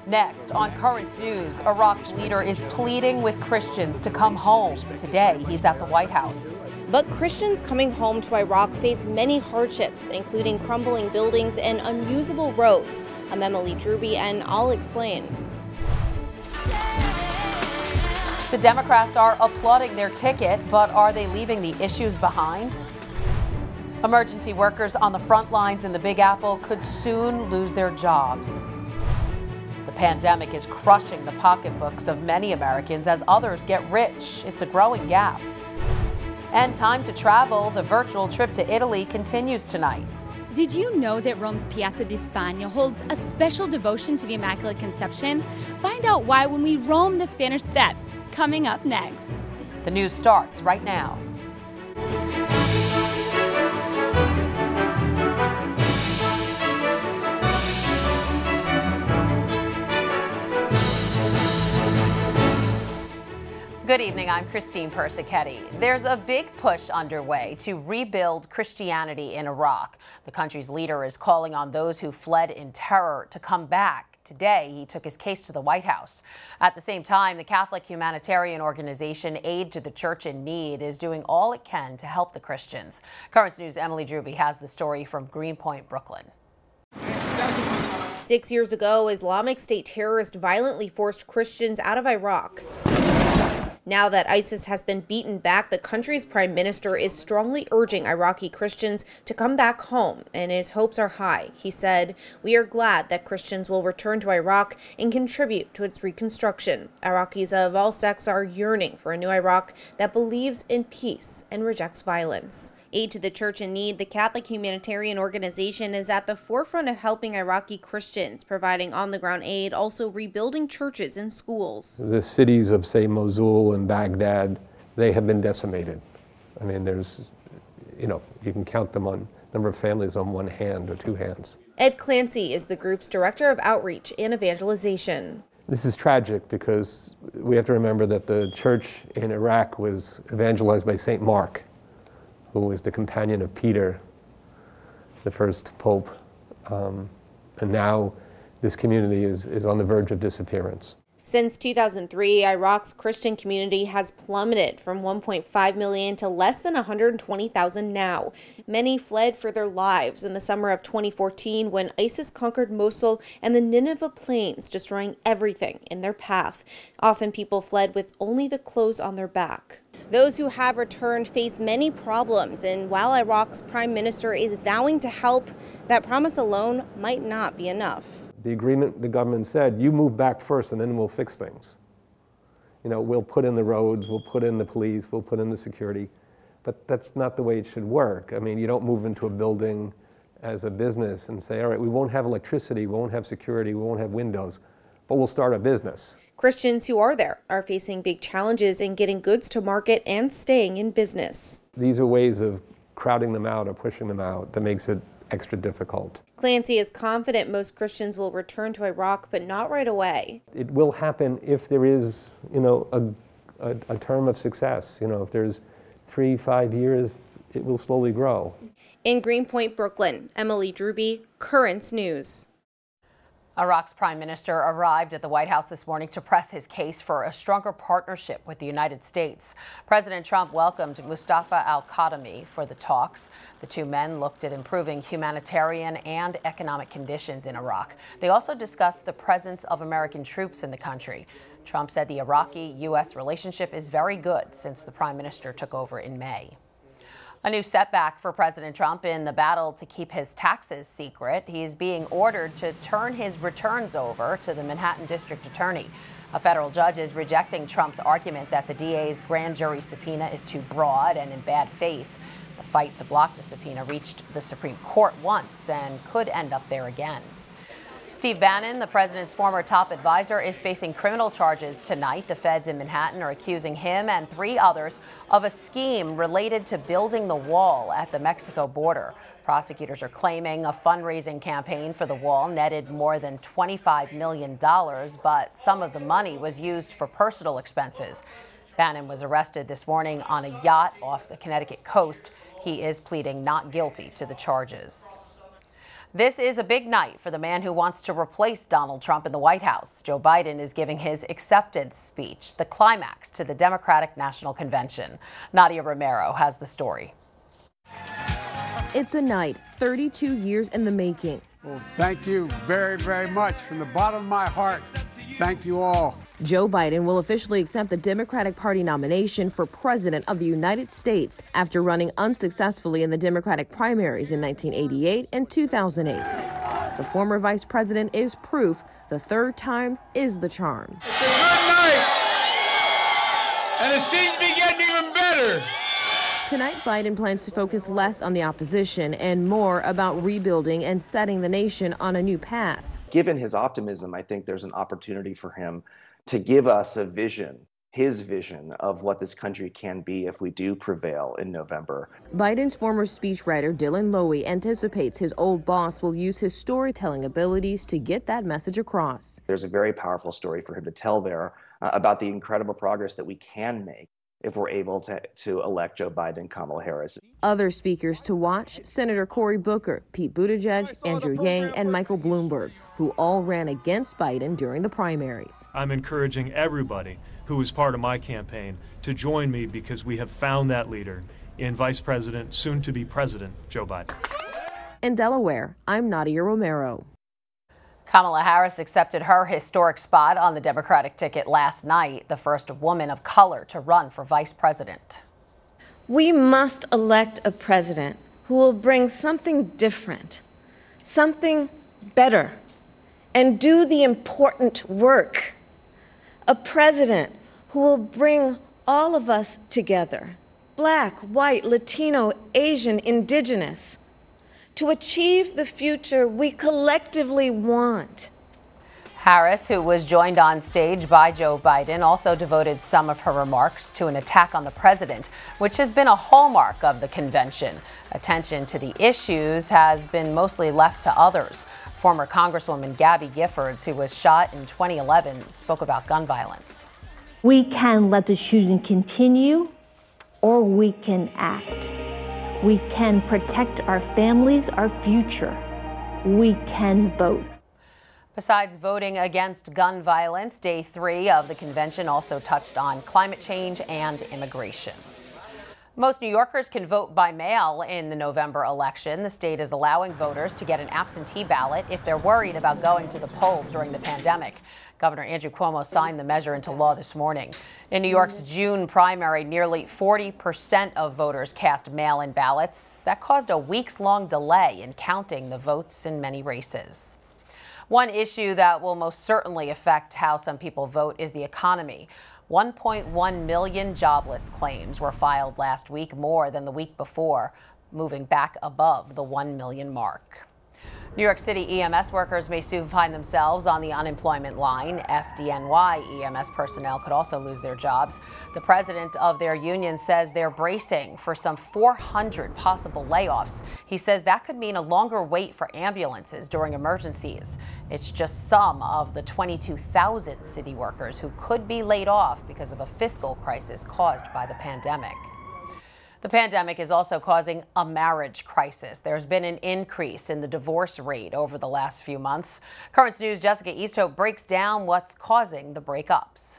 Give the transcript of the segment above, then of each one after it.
Next, on Currents News, Iraq's leader is pleading with Christians to come home. Today, he's at the White House. But Christians coming home to Iraq face many hardships, including crumbling buildings and unusable roads. I'm Emily Druby, and I'll explain. The Democrats are applauding their ticket, but are they leaving the issues behind? Emergency workers on the front lines in the Big Apple could soon lose their jobs. The pandemic is crushing the pocketbooks of many Americans as others get rich. It's a growing gap. And time to travel. The virtual trip to Italy continues tonight. Did you know that Rome's Piazza di Spagna holds a special devotion to the Immaculate Conception? Find out why when we roam the Spanish Steps, coming up next. The news starts right now. Good evening, I'm Christine Persichetti. There's a big push underway to rebuild Christianity in Iraq. The country's leader is calling on those who fled in terror to come back. Today, he took his case to the White House. At the same time, the Catholic humanitarian organization AIDE to the Church in Need is doing all it can to help the Christians. Currents News' Emily Druby has the story from Greenpoint, Brooklyn. 6 years ago, Islamic State terrorists violently forced Christians out of Iraq. Now that ISIS has been beaten back, the country's prime minister is strongly urging Iraqi Christians to come back home, and his hopes are high. He said, "We are glad that Christians will return to Iraq and contribute to its reconstruction. Iraqis of all sects are yearning for a new Iraq that believes in peace and rejects violence." AIDE to the Church in Need, the Catholic humanitarian organization, is at the forefront of helping Iraqi Christians, providing on-the-ground aid, also rebuilding churches and schools. The cities of, say, Mosul and Baghdad, they have been decimated. I mean, there's, you can count them on number of families on one hand or two hands. Ed Clancy is the group's director of outreach and evangelization. This is tragic because we have to remember that the church in Iraq was evangelized by St. Mark, who was the companion of Peter, the first pope. And now this community is on the verge of disappearance. Since 2003, Iraq's Christian community has plummeted from 1.5 million to less than 120,000 now. Many fled for their lives in the summer of 2014 when ISIS conquered Mosul and the Nineveh plains, destroying everything in their path. Often people fled with only the clothes on their back. Those who have returned face many problems, and while Iraq's prime minister is vowing to help, that promise alone might not be enough. The agreement, the government said, you move back first and then we'll fix things. We'll put in the roads, we'll put in the police, we'll put in the security. But that's not the way it should work. I mean, you don't move into a building as a business and say, all right, we won't have electricity, we won't have security, we won't have windows, but we'll start a business. Christians who are there are facing big challenges in getting goods to market and staying in business. These are ways of crowding them out or pushing them out that makes it extra difficult. Clancy is confident most Christians will return to Iraq, but not right away. It will happen if there is, a term of success. If there's 3-5 years, it will slowly grow. In Greenpoint, Brooklyn, Emily Druby, Currents News. Iraq's prime minister arrived at the White House this morning to press his case for a stronger partnership with the United States. President Trump welcomed Mustafa al-Kadhimi for the talks. The two men looked at improving humanitarian and economic conditions in Iraq. They also discussed the presence of American troops in the country. Trump said the Iraqi-U.S. relationship is very good since the prime minister took over in May. A new setback for President Trump in the battle to keep his taxes secret. He's being ordered to turn his returns over to the Manhattan District Attorney. A federal judge is rejecting Trump's argument that the DA's grand jury subpoena is too broad and in bad faith. The fight to block the subpoena reached the Supreme Court once and could end up there again. Steve Bannon, the president's former top advisor, is facing criminal charges tonight. The feds in Manhattan are accusing him and 3 others of a scheme related to building the wall at the Mexico border. Prosecutors are claiming a fundraising campaign for the wall netted more than $25 million, but some of the money was used for personal expenses. Bannon was arrested this morning on a yacht off the Connecticut coast. He is pleading not guilty to the charges. This is a big night for the man who wants to replace Donald Trump in the White House. Joe Biden is giving his acceptance speech, the climax to the Democratic National Convention. Nadia Romero has the story. It's a night 32 years in the making. Well, thank you very, very much. From the bottom of my heart, thank you all. Joe Biden will officially accept the Democratic Party nomination for President of the United States after running unsuccessfully in the Democratic primaries in 1988 and 2008. The former vice president is proof the third time is the charm. It's a good night, and it seems to be getting even better. Tonight, Biden plans to focus less on the opposition and more about rebuilding and setting the nation on a new path. Given his optimism, I think there's an opportunity for him to give us a vision, his vision of what this country can be if we do prevail in November. Biden's former speechwriter Dylan Lowy anticipates his old boss will use his storytelling abilities to get that message across. There's a very powerful story for him to tell there about the incredible progress that we can make if we're able to elect Joe Biden and Kamala Harris. Other speakers to watch, Senator Cory Booker, Pete Buttigieg, Andrew Yang, and Michael Bloomberg, who all ran against Biden during the primaries. I'm encouraging everybody who was part of my campaign to join me because we have found that leader in Vice President, soon to be President, Joe Biden. In Delaware, I'm Nadia Romero. Kamala Harris accepted her historic spot on the Democratic ticket last night, the first woman of color to run for vice president. We must elect a president who will bring something different, something better, and do the important work. A president who will bring all of us together, Black, white, Latino, Asian, Indigenous, to achieve the future we collectively want. Harris, who was joined on stage by Joe Biden, also devoted some of her remarks to an attack on the president, which has been a hallmark of the convention. Attention to the issues has been mostly left to others. Former Congresswoman Gabby Giffords, who was shot in 2011, spoke about gun violence. We can let the shooting continue, or we can act. We can protect our families, our future. We can vote. Besides voting against gun violence, day 3 of the convention also touched on climate change and immigration. Most New Yorkers can vote by mail in the November election. The state is allowing voters to get an absentee ballot if they're worried about going to the polls during the pandemic. Governor Andrew Cuomo signed the measure into law this morning. In New York's June primary, nearly 40% of voters cast mail-in ballots. That caused a weeks-long delay in counting the votes in many races. One issue that will most certainly affect how some people vote is the economy. 1.1 million jobless claims were filed last week, more than the week before, moving back above the 1 million mark. New York City EMS workers may soon find themselves on the unemployment line. FDNY EMS personnel could also lose their jobs. The president of their union says they're bracing for some 400 possible layoffs. He says that could mean a longer wait for ambulances during emergencies. It's just some of the 22,000 city workers who could be laid off because of a fiscal crisis caused by the pandemic. The pandemic is also causing a marriage crisis. There's been an increase in the divorce rate over the last few months. Currents News' Jessica Easthope breaks down what's causing the breakups.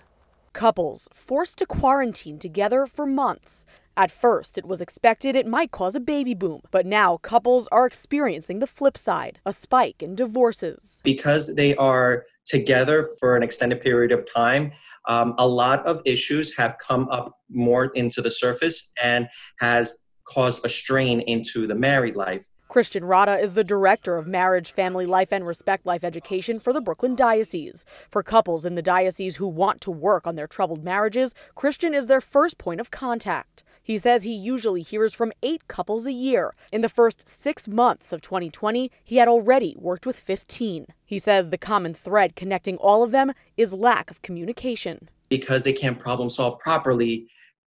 Couples forced to quarantine together for months. At first, it was expected it might cause a baby boom, but now couples are experiencing the flip side, a spike in divorces. Because they are together for an extended period of time, a lot of issues have come up more into the surface and has caused a strain into the married life. Christian Rada is the director of Marriage, Family Life, and Respect Life Education for the Brooklyn Diocese. For couples in the diocese who want to work on their troubled marriages, Christian is their first point of contact. He says he usually hears from 8 couples a year. In the first 6 months of 2020, he had already worked with 15. He says the common thread connecting all of them is lack of communication. Because they can't problem solve properly,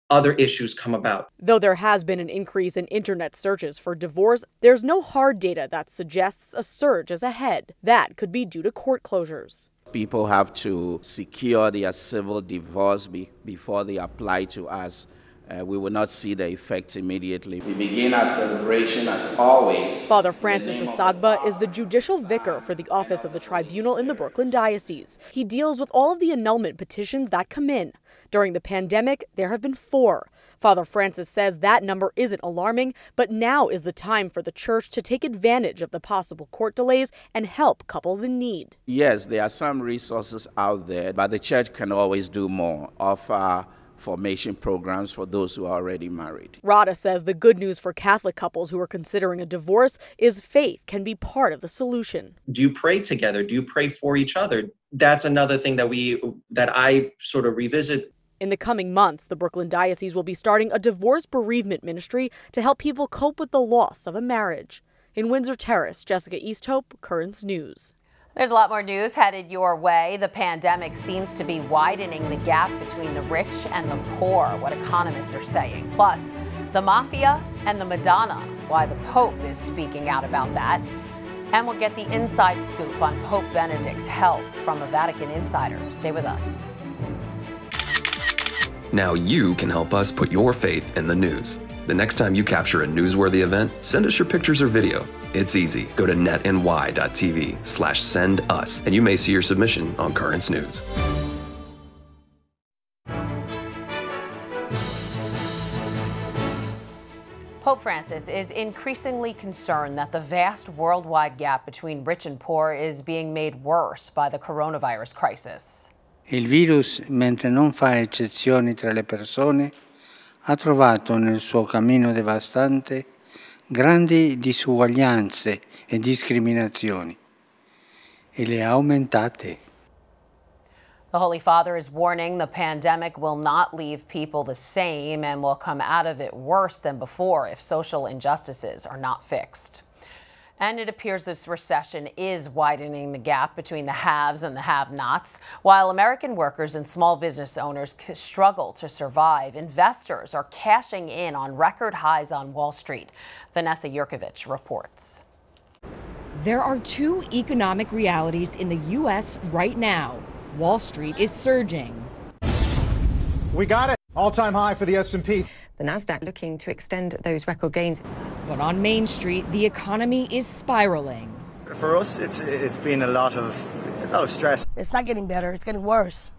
other issues come about. Though there has been an increase in internet searches for divorce, there's no hard data that suggests a surge is ahead. That could be due to court closures. People have to secure their civil divorce before they apply to us we will not see the effects immediately. We begin our celebration as always. Father Francis Asagba is the judicial vicar for the Office of the Tribunal in the Brooklyn Diocese. He deals with all of the annulment petitions that come in. During the pandemic, there have been 4. Father Francis says that number isn't alarming, but now is the time for the church to take advantage of the possible court delays and help couples in need. Yes, there are some resources out there, but the church can always do more. Offer formation programs for those who are already married. Rada says the good news for Catholic couples who are considering a divorce is faith can be part of the solution. Do you pray together? Do you pray for each other? That's another thing that I sort of revisit. In the coming months, the Brooklyn Diocese will be starting a divorce bereavement ministry to help people cope with the loss of a marriage. In Windsor Terrace, Jessica Easthope, Currents News. There's a lot more news headed your way. The pandemic seems to be widening the gap between the rich and the poor, what economists are saying. Plus, the Mafia and the Madonna, why the Pope is speaking out about that. And we'll get the inside scoop on Pope Benedict's health from a Vatican insider. Stay with us. Now you can help us put your faith in the news. The next time you capture a newsworthy event, send us your pictures or video. It's easy. Go to netny.tv/send us, and you may see your submission on Currents News. Pope Francis is increasingly concerned that the vast worldwide gap between rich and poor is being made worse by the coronavirus crisis. Il virus, mentre non fa eccezioni tra le persone, ha trovato nel suo cammino devastante grandi disuguaglianze e discriminazioni e le ha aumentate. The Holy Father is warning the pandemic will not leave people the same and will come out of it worse than before if social injustices are not fixed. And it appears this recession is widening the gap between the haves and the have-nots. While American workers and small business owners struggle to survive, investors are cashing in on record highs on Wall Street. Vanessa Yurkovich reports. There are 2 economic realities in the U.S. right now. Wall Street is surging. We got it. All-time high for the S&P. The Nasdaq looking to extend those record gains. But on Main Street, the economy is spiraling. For us, it's been a lot of stress. It's not getting better, it's getting worse.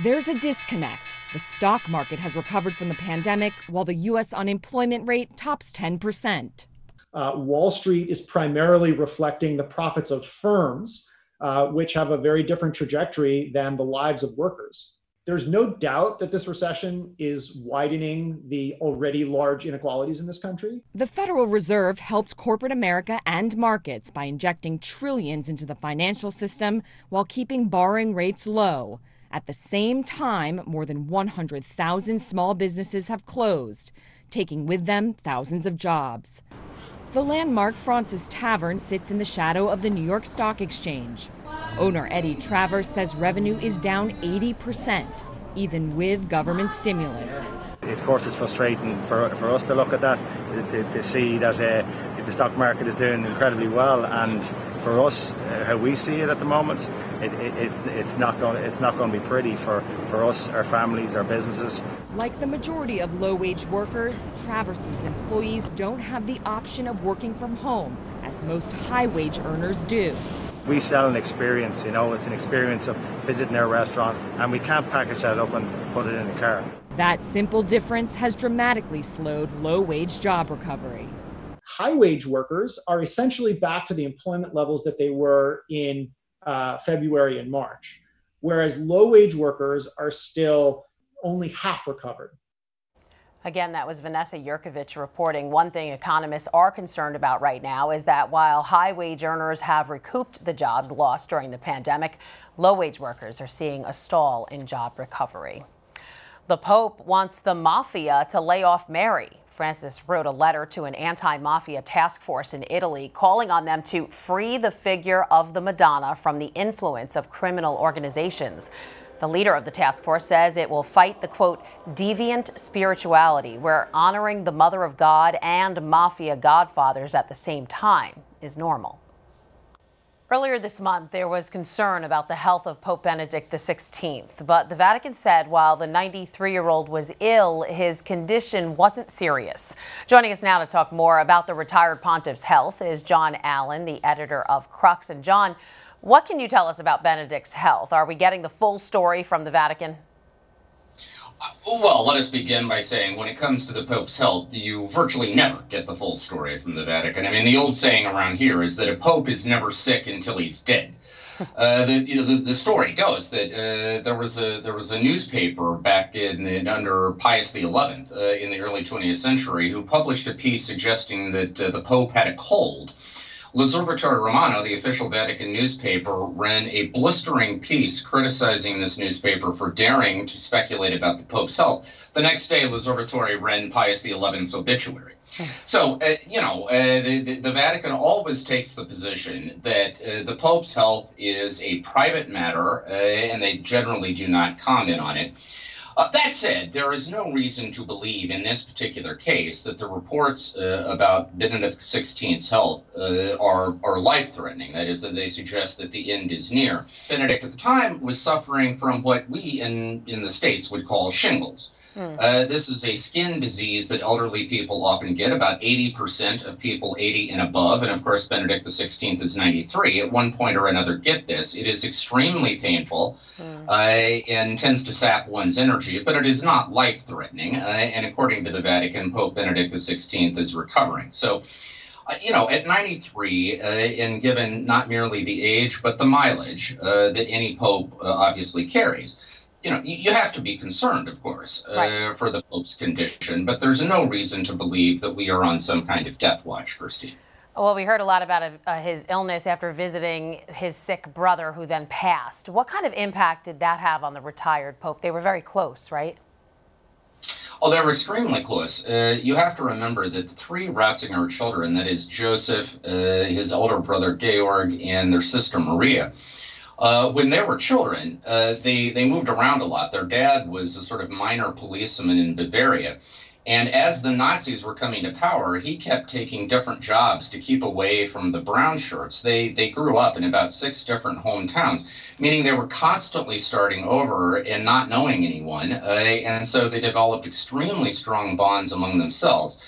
There's a disconnect. The stock market has recovered from the pandemic, while the U.S. unemployment rate tops 10%. Wall Street is primarily reflecting the profits of firms, which have a very different trajectory than the lives of workers. There's no doubt that this recession is widening the already large inequalities in this country. The Federal Reserve helped corporate America and markets by injecting trillions into the financial system while keeping borrowing rates low. At the same time, more than 100,000 small businesses have closed, taking with them thousands of jobs. The landmark Francis Tavern sits in the shadow of the New York Stock Exchange. Owner Eddie Travers says revenue is down 80%, even with government stimulus. Of course, it's frustrating for us to look at that, to see that the stock market is doing incredibly well, and for us, how we see it at the moment, it's not going to be pretty for us, our families, our businesses. Like the majority of low-wage workers, Travers's employees don't have the option of working from home, as most high-wage earners do. We sell an experience, it's an experience of visiting our restaurant, and we can't package that up and put it in a car. That simple difference has dramatically slowed low-wage job recovery. High-wage workers are essentially back to the employment levels that they were in February and March, whereas low-wage workers are still only half recovered. Again, that was Vanessa Yurkovich reporting. One thing economists are concerned about right now is that while high-wage earners have recouped the jobs lost during the pandemic, low-wage workers are seeing a stall in job recovery. The Pope wants the Mafia to lay off Mary. Francis wrote a letter to an anti-mafia task force in Italy calling on them to free the figure of the Madonna from the influence of criminal organizations. The leader of the task force says it will fight the, quote, deviant spirituality, where honoring the Mother of God and mafia godfathers at the same time is normal. Earlier this month, there was concern about the health of Pope Benedict XVI, but the Vatican said while the 93-year-old was ill, his condition wasn't serious. Joining us now to talk more about the retired pontiff's health is John Allen, the editor of Crux. And John, what can you tell us about Benedict's health? Are we getting the full story from the Vatican? Well, let us begin by saying when it comes to the Pope's health, you virtually never get the full story from the Vatican. I mean, the old saying around here is that a Pope is never sick until he's dead. The story goes that there was a newspaper back under Pius XI in the early 20th century who published a piece suggesting that the Pope had a cold. L'Osservatore Romano, the official Vatican newspaper, ran a blistering piece criticizing this newspaper for daring to speculate about the Pope's health. The next day, L'Osservatore ran Pius XI's obituary. So, the Vatican always takes the position that the Pope's health is a private matter, and they generally do not comment on it. That said, there is no reason to believe in this particular case that the reports about Benedict XVI's health are life-threatening. That is, that they suggest that the end is near. Benedict at the time was suffering from what we in the States would call shingles. This is a skin disease that elderly people often get, about 80% of people 80 and above, and of course Benedict XVI is 93, at one point or another get this. It is extremely painful and tends to sap one's energy, but it is not life-threatening, and according to the Vatican, Pope Benedict XVI is recovering. So, at 93, and given not merely the age, but the mileage that any pope obviously carries, you have to be concerned, of course, for the Pope's condition, but there's no reason to believe that we are on some kind of death watch, Christine. Well, we heard a lot about his illness after visiting his sick brother who then passed. What kind of impact did that have on the retired Pope? They were very close, right? Oh, they were extremely close. You have to remember that the three Ratzinger children, that is Joseph, his older brother Georg, and their sister Maria, when they were children, they moved around a lot. Their dad was a sort of minor policeman in Bavaria. And as the Nazis were coming to power, he kept taking different jobs to keep away from the brown shirts. They grew up in about 6 different hometowns, meaning they were constantly starting over and not knowing anyone. And so they developed extremely strong bonds among themselves.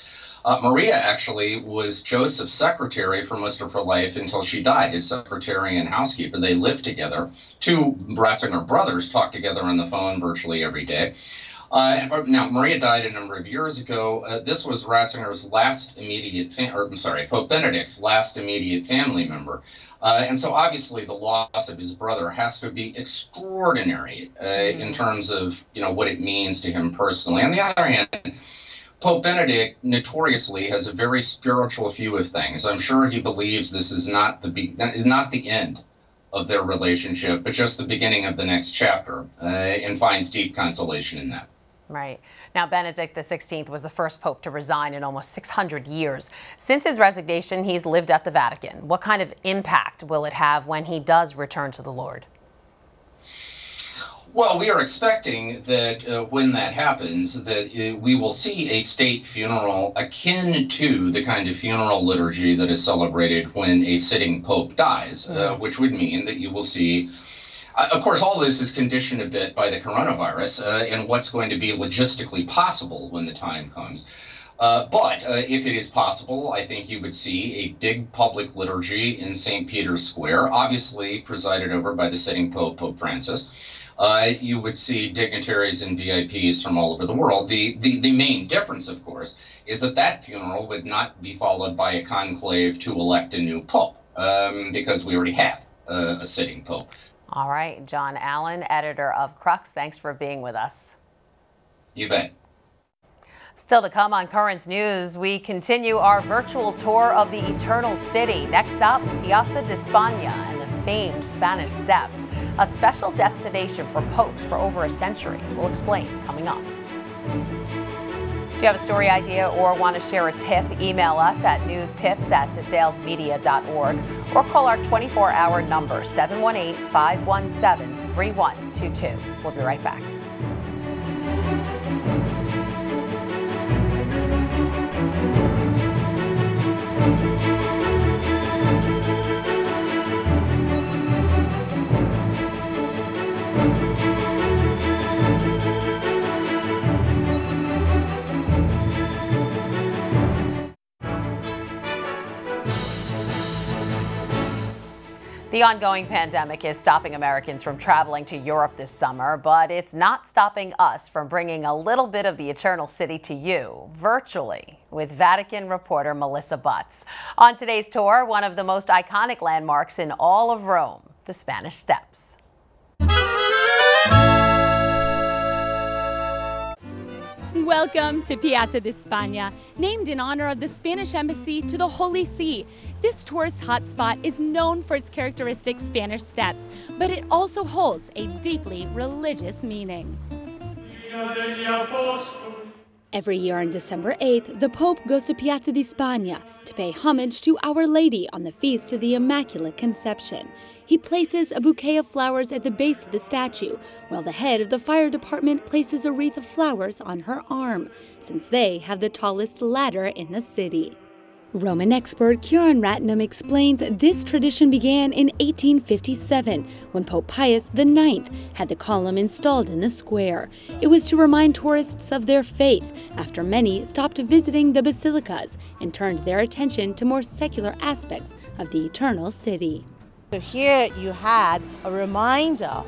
Maria actually was Joseph's secretary for most of her life until she died, his secretary and housekeeper. They lived together. 2 Ratzinger brothers talked together on the phone virtually every day. Now, Maria died a number of years ago. This was Ratzinger's last immediate, Pope Benedict's last immediate family member. And so obviously the loss of his brother has to be extraordinary in terms of, what it means to him personally. On the other hand, Pope Benedict notoriously has a very spiritual view of things. I'm sure he believes this is not the end of their relationship, but just the beginning of the next chapter, and finds deep consolation in that. Right. Now, Benedict XVI was the first pope to resign in almost 600 years. Since his resignation, he's lived at the Vatican. What kind of impact will it have when he does return to the Lord? Well, we are expecting that when that happens, that we will see a state funeral akin to the kind of funeral liturgy that is celebrated when a sitting pope dies, which would mean that you will see, of course, all this is conditioned a bit by the coronavirus and what's going to be logistically possible when the time comes. But if it is possible, I think you would see a big public liturgy in St. Peter's Square, obviously presided over by the sitting Pope, Pope Francis. You would see dignitaries and VIPs from all over the world. The main difference, of course, is that funeral would not be followed by a conclave to elect a new pope, because we already have a sitting pope. All right, John Allen, editor of Crux, thanks for being with us. You bet. Still to come on Currents News, we continue our virtual tour of the Eternal City. Next up, Piazza di Spagna and the famed Spanish Steps, a special destination for popes for over a century. We'll explain coming up. Do you have a story idea or want to share a tip? Email us at newstips@desalesmedia.org or call our 24-hour number 718-517-3122. We'll be right back. The ongoing pandemic is stopping Americans from traveling to Europe this summer, but it's not stopping us from bringing a little bit of the Eternal City to you virtually with Vatican reporter Melissa Butts. On today's tour, one of the most iconic landmarks in all of Rome, the Spanish Steps. Welcome to Piazza di Spagna, named in honor of the Spanish embassy to the Holy See. This tourist hotspot is known for its characteristic Spanish steps, but it also holds a deeply religious meaning. Every year on December 8th, the Pope goes to Piazza di Spagna to pay homage to Our Lady on the Feast of the Immaculate Conception. He places a bouquet of flowers at the base of the statue, while the head of the fire department places a wreath of flowers on her arm, since they have the tallest ladder in the city. Roman expert KIRON RATHNAM explains this tradition began in 1857, when Pope Pius IX had the column installed in the square. It was to remind tourists of their faith, after many stopped visiting the basilicas and turned their attention to more secular aspects of the Eternal City. So here you had a reminder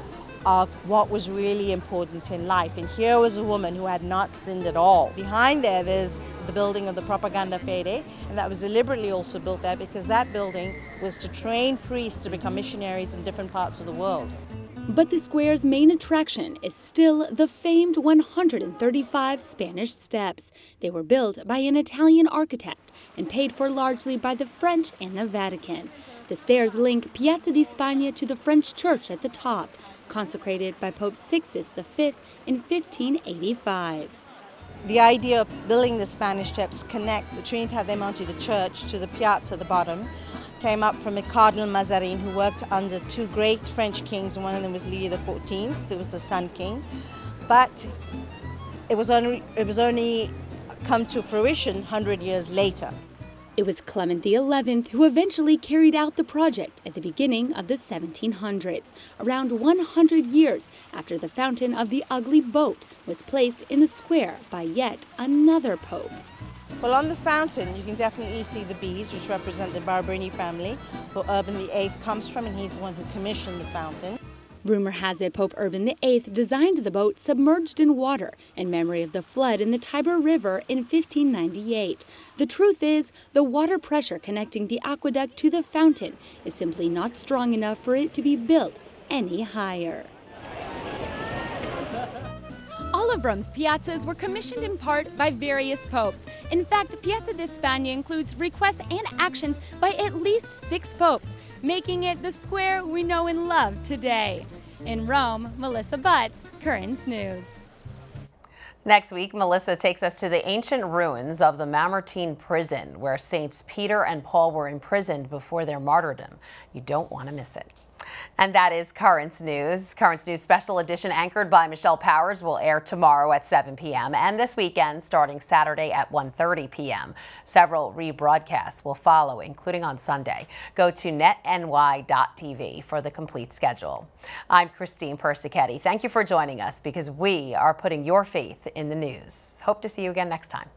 of what was really important in life. And here was a woman who had not sinned at all. Behind there's the building of the Propaganda Fide, and that was deliberately also built there because that building was to train priests to become missionaries in different parts of the world. But the square's main attraction is still the famed 135 Spanish steps. They were built by an Italian architect and paid for largely by the French and the Vatican. The stairs link Piazza di Spagna to the French church at the top, consecrated by Pope Sixtus V in 1585. The idea of building the Spanish steps connect the Trinità dei Monti, the church, to the piazza at the bottom, came up from a Cardinal Mazarin who worked under two great French kings, and one of them was Louis XIV, who was the Sun King. But it was only come to fruition 100 years later. It was Clement XI who eventually carried out the project at the beginning of the 1700s, around 100 years after the fountain of the Ugly Boat was placed in the square by yet another pope. Well, on the fountain you can definitely see the bees, which represent the Barberini family, who Urban VIII comes from, and he's the one who commissioned the fountain. Rumor has it Pope Urban VIII designed the boat submerged in water in memory of the flood in the Tiber River in 1598. The truth is, the water pressure connecting the aqueduct to the fountain is simply not strong enough for it to be built any higher. All of Rome's piazzas were commissioned in part by various popes. In fact, Piazza di Spagna includes requests and actions by at least 6 popes, making it the square we know and love today. In Rome, Melissa Butts, Currents News. Next week, Melissa takes us to the ancient ruins of the Mamertine prison, where Saints Peter and Paul were imprisoned before their martyrdom. You don't want to miss it. And that is Currents News. Currents News Special Edition, anchored by Michelle Powers, will air tomorrow at 7 p.m. and this weekend starting Saturday at 1:30 p.m. Several rebroadcasts will follow, including on Sunday. Go to netny.tv for the complete schedule. I'm Christine Persichetti. Thank you for joining us, because we are putting your faith in the news. Hope to see you again next time.